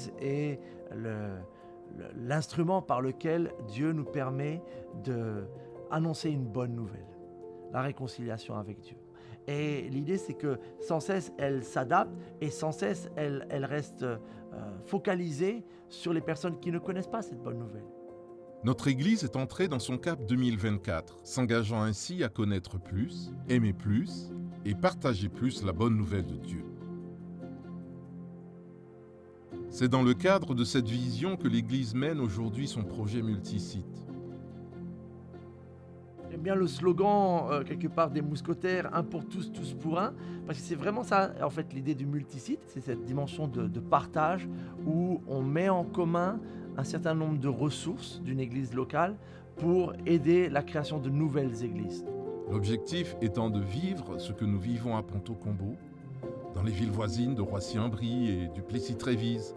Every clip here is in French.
l'Église est l'instrument par lequel Dieu nous permet d'annoncer une bonne nouvelle, la réconciliation avec Dieu. Et l'idée, c'est que sans cesse, elle s'adapte et sans cesse, elle reste focalisée sur les personnes qui ne connaissent pas cette bonne nouvelle. Notre Église est entrée dans son cap 2024, s'engageant ainsi à connaître plus, aimer plus et partager plus la bonne nouvelle de Dieu. C'est dans le cadre de cette vision que l'Église mène aujourd'hui son projet multisite. J'aime bien le slogan, quelque part, des mousquetaires, un pour tous, tous pour un, parce que c'est vraiment ça, en fait, l'idée du multisite, c'est cette dimension de partage où on met en commun un certain nombre de ressources d'une église locale pour aider la création de nouvelles églises. L'objectif étant de vivre ce que nous vivons à Ponto-Combo, dans les villes voisines de Roissy-en-Brie et du Plessis-Trévise,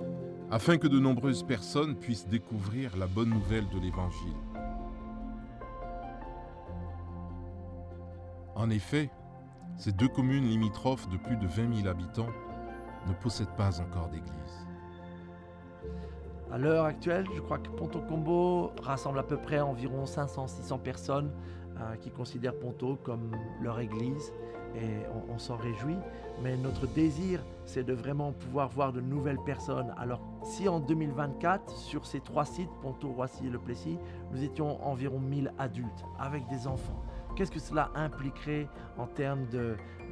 afin que de nombreuses personnes puissent découvrir la bonne nouvelle de l'Évangile. En effet, ces deux communes limitrophes de plus de 20 000 habitants ne possèdent pas encore d'église. À l'heure actuelle, je crois que Ponto-Combo rassemble à peu près environ 500-600 personnes qui considèrent Ponto comme leur église et on s'en réjouit. Mais notre désir, c'est de vraiment pouvoir voir de nouvelles personnes. Alors, si en 2024, sur ces 3 sites, Ponto, Roissy et Le Plessis, nous étions environ 1000 adultes avec des enfants, qu'est-ce que cela impliquerait en termes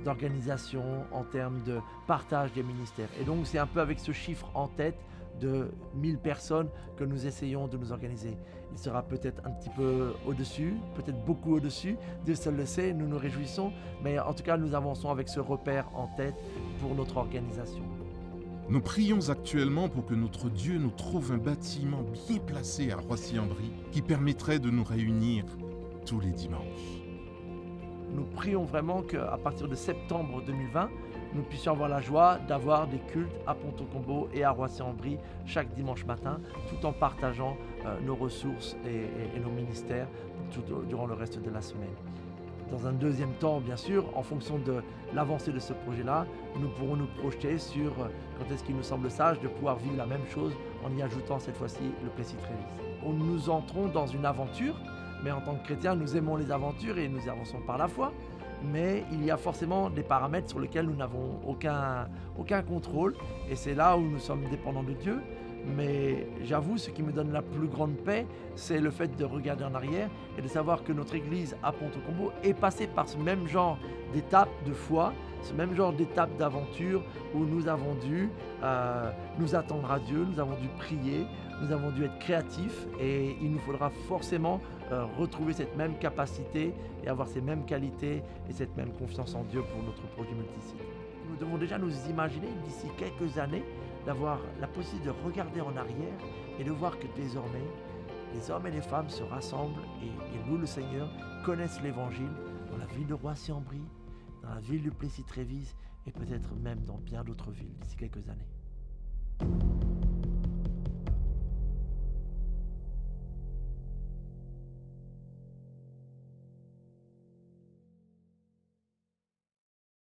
d'organisation, en termes de partage des ministères? Et donc, c'est un peu avec ce chiffre en tête de 1000 personnes que nous essayons de nous organiser. Il sera peut-être un petit peu au-dessus, peut-être beaucoup au-dessus, Dieu seul le sait, nous nous réjouissons, mais en tout cas nous avançons avec ce repère en tête pour notre organisation. Nous prions actuellement pour que notre Dieu nous trouve un bâtiment bien placé à Roissy-en-Brie qui permettrait de nous réunir tous les dimanches. Nous prions vraiment qu'à partir de septembre 2020, nous puissions avoir la joie d'avoir des cultes à Ponto-Combo et à Roissy-en-Brie chaque dimanche matin, tout en partageant nos ressources et nos ministères durant le reste de la semaine. Dans un deuxième temps, bien sûr, en fonction de l'avancée de ce projet-là, nous pourrons nous projeter sur quand est-ce qu'il nous semble sage de pouvoir vivre la même chose en y ajoutant cette fois-ci le Plessis-Trévise. Nous entrons dans une aventure, mais en tant que chrétiens, nous aimons les aventures et nous avançons par la foi. Mais il y a forcément des paramètres sur lesquels nous n'avons aucun contrôle. Et c'est là où nous sommes dépendants de Dieu. Mais j'avoue, ce qui me donne la plus grande paix, c'est le fait de regarder en arrière et de savoir que notre église à Ponto-Combo est passée par ce même genre d'étape de foi, ce même genre d'étape d'aventure où nous avons dû nous attendre à Dieu, nous avons dû prier, nous avons dû être créatifs et il nous faudra forcément retrouver cette même capacité et avoir ces mêmes qualités et cette même confiance en Dieu pour notre projet multisite. Nous devons déjà nous imaginer d'ici quelques années d'avoir la possibilité de regarder en arrière et de voir que désormais les hommes et les femmes se rassemblent et louent le Seigneur, connaissent l'Évangile dans la ville de Roissy-en-Brie, dans la ville du Plessis-Trévise et peut-être même dans bien d'autres villes d'ici quelques années.